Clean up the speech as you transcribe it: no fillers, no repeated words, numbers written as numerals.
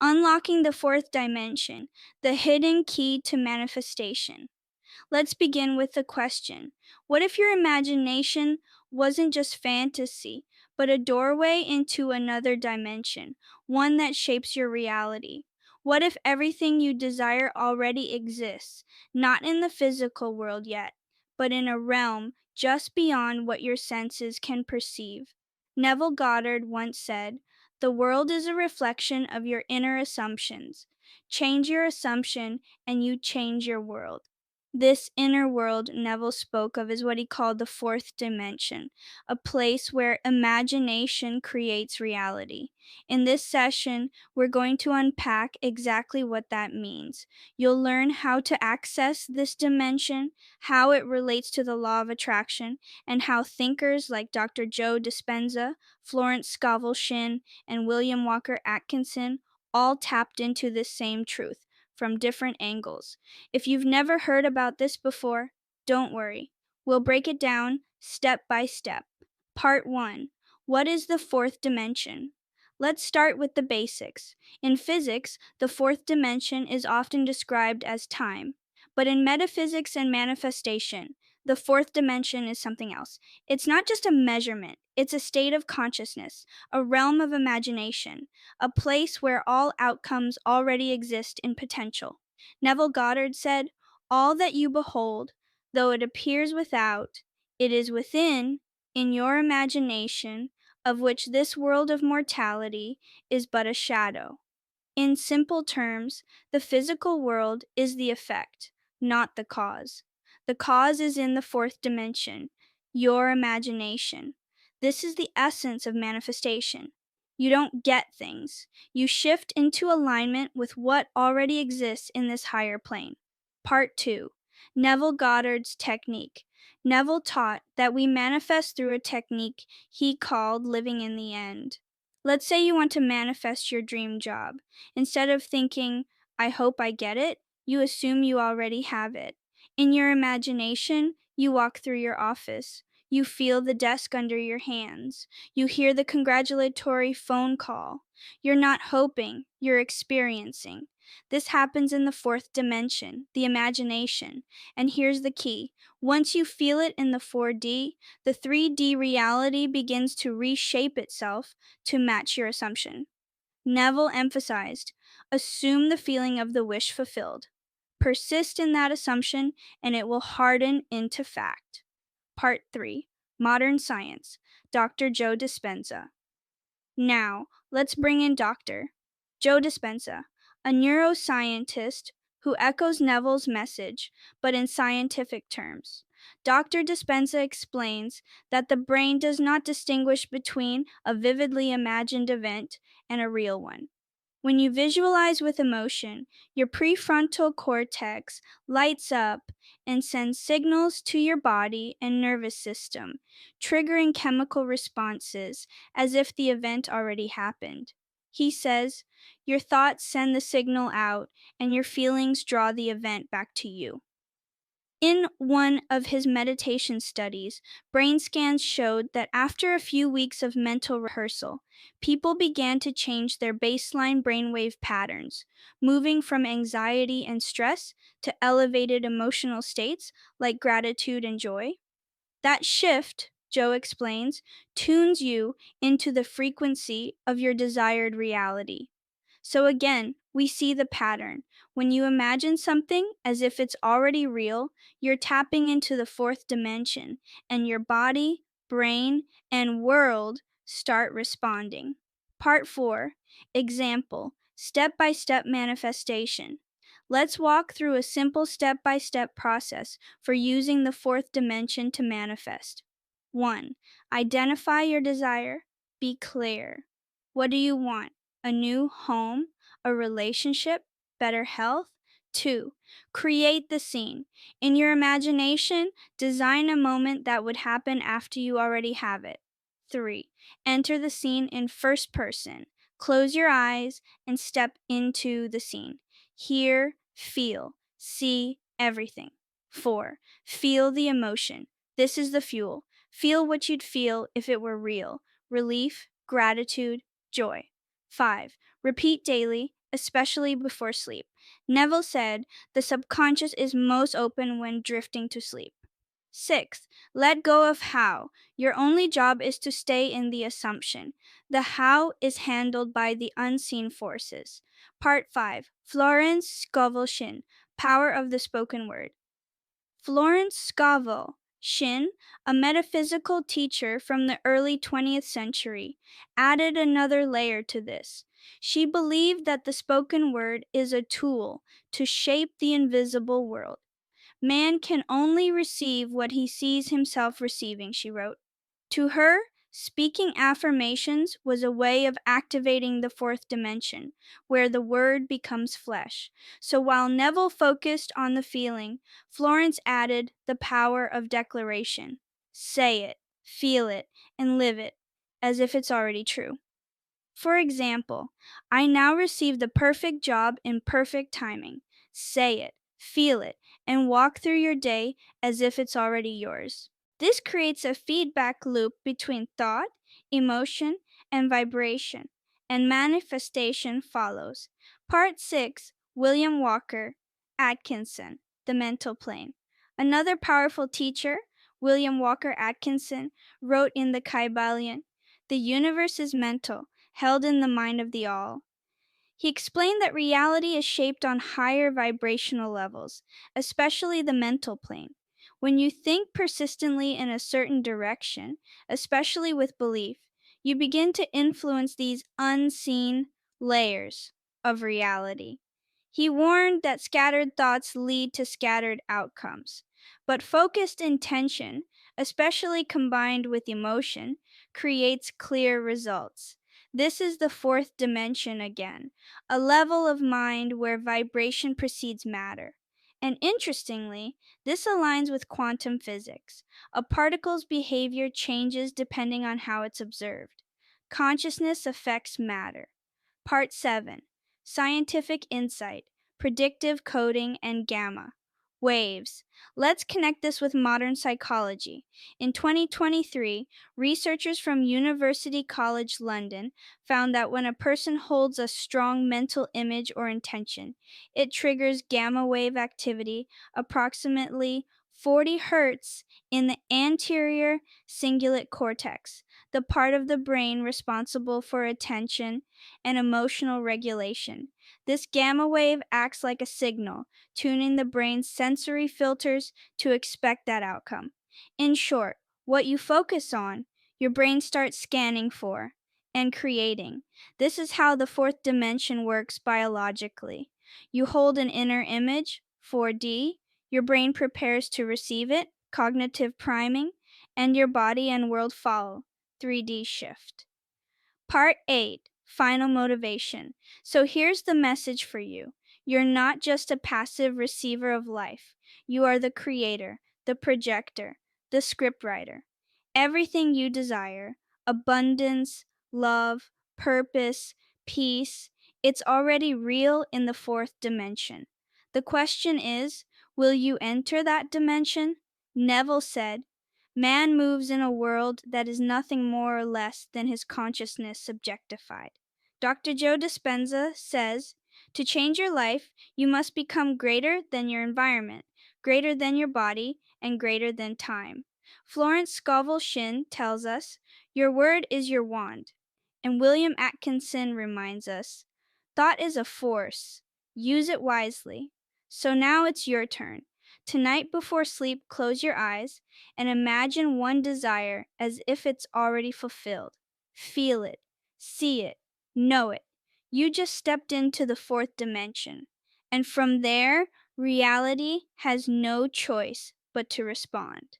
Unlocking the fourth dimension, the hidden key to manifestation. Let's begin with the question: what if your imagination wasn't just fantasy, but a doorway into another dimension, one that shapes your reality? What if everything you desire already exists, not in the physical world yet, but in a realm just beyond what your senses can perceive? Neville Goddard once said, "The world is a reflection of your inner assumptions. Change your assumption, and you change your world." This inner world Neville spoke of is what he called the fourth dimension, a place where imagination creates reality. In this session, we're going to unpack exactly what that means. You'll learn how to access this dimension, how it relates to the law of attraction, and how thinkers like Dr. Joe Dispenza, Florence Scovel Shinn, and William Walker Atkinson all tapped into this same truth from different angles. If you've never heard about this before, don't worry. We'll break it down step by step. Part 1: what is the fourth dimension? Let's start with the basics. In physics, the fourth dimension is often described as time. But in metaphysics and manifestation, the fourth dimension is something else. It's not just a measurement, it's a state of consciousness, a realm of imagination, a place where all outcomes already exist in potential. Neville Goddard said, "All that you behold, though it appears without, it is within, in your imagination, of which this world of mortality is but a shadow." In simple terms, the physical world is the effect, not the cause. The cause is in the fourth dimension, your imagination. This is the essence of manifestation. You don't get things. You shift into alignment with what already exists in this higher plane. Part 2: Neville Goddard's technique. Neville taught that we manifest through a technique he called living in the end. Let's say you want to manifest your dream job. Instead of thinking, "I hope I get it," you assume you already have it. In your imagination, you walk through your office. You feel the desk under your hands. You hear the congratulatory phone call. You're not hoping, you're experiencing. This happens in the fourth dimension, the imagination. And here's the key: once you feel it in the 4D, the 3D reality begins to reshape itself to match your assumption. Neville emphasized, assume the feeling of the wish fulfilled. Persist in that assumption, and it will harden into fact. Part 3: Modern Science, Dr. Joe Dispenza. Now, let's bring in Dr. Joe Dispenza, a neuroscientist who echoes Neville's message, but in scientific terms. Dr. Dispenza explains that the brain does not distinguish between a vividly imagined event and a real one. When you visualize with emotion, your prefrontal cortex lights up and sends signals to your body and nervous system, triggering chemical responses as if the event already happened. He says, your thoughts send the signal out, and your feelings draw the event back to you. In one of his meditation studies, brain scans showed that after a few weeks of mental rehearsal, people began to change their baseline brainwave patterns, moving from anxiety and stress to elevated emotional states like gratitude and joy. That shift, Joe explains, tunes you into the frequency of your desired reality. So again, we see the pattern. When you imagine something as if it's already real, you're tapping into the fourth dimension, and your body, brain, and world start responding. Part 4: Example, step-by-step manifestation. Let's walk through a simple step-by-step process for using the fourth dimension to manifest. 1. Identify your desire. Be clear. What do you want? A new home, a relationship, better health? 2. Create the scene. In your imagination, design a moment that would happen after you already have it. 3. Enter the scene in first person. Close your eyes and step into the scene. Hear, feel, see everything. 4. Feel the emotion. This is the fuel. Feel what you'd feel if it were real: relief, gratitude, joy. 5. Repeat daily, especially before sleep. Neville said the subconscious is most open when drifting to sleep. 6. Let go of how. Your only job is to stay in the assumption. The how is handled by the unseen forces. Part 5. Florence Scovel Shinn, Power of the Spoken Word. Florence Scovel Shinn, a metaphysical teacher from the early 20th century, added another layer to this. She believed that the spoken word is a tool to shape the invisible world. Man can only receive what he sees himself receiving, she wrote. To her, speaking affirmations was a way of activating the fourth dimension, where the word becomes flesh. So while Neville focused on the feeling, Florence added the power of declaration. Say it, feel it, and live it as if it's already true. For example, I now receive the perfect job in perfect timing. Say it, feel it, and walk through your day as if it's already yours. This creates a feedback loop between thought, emotion, and vibration, and manifestation follows. Part 6. William Walker Atkinson, The Mental Plane. Another powerful teacher, William Walker Atkinson, wrote in the Kybalion, "The universe is mental, held in the mind of the all." He explained that reality is shaped on higher vibrational levels, especially the mental plane. When you think persistently in a certain direction, especially with belief, you begin to influence these unseen layers of reality. He warned that scattered thoughts lead to scattered outcomes, but focused intention, especially combined with emotion, creates clear results. This is the fourth dimension again, a level of mind where vibration precedes matter. And interestingly, this aligns with quantum physics. A particle's behavior changes depending on how it's observed. Consciousness affects matter. Part 7. Scientific Insight, Predictive Coding, and Gamma Waves. Let's connect this with modern psychology. In 2023, researchers from University College London found that when a person holds a strong mental image or intention, it triggers gamma wave activity approximately 40 hertz in the anterior cingulate cortex, the part of the brain responsible for attention and emotional regulation. This gamma wave acts like a signal, tuning the brain's sensory filters to expect that outcome. In short, what you focus on, your brain starts scanning for and creating. This is how the fourth dimension works biologically. You hold an inner image, 4D, your brain prepares to receive it, cognitive priming, and your body and world follow, 3D shift. Part 8. Final Motivation. So here's the message for you. You're not just a passive receiver of life. You are the creator, the projector, the scriptwriter. Everything you desire, abundance, love, purpose, peace, it's already real in the fourth dimension. The question is, will you enter that dimension? Neville said, man moves in a world that is nothing more or less than his consciousness subjectified. Dr. Joe Dispenza says, to change your life, you must become greater than your environment, greater than your body, and greater than time. Florence Scovel Shinn tells us, your word is your wand. And William Atkinson reminds us, thought is a force. Use it wisely. So now it's your turn. Tonight before sleep, close your eyes and imagine one desire as if it's already fulfilled. Feel it, see it, know it. You just stepped into the fourth dimension. And from there, reality has no choice but to respond.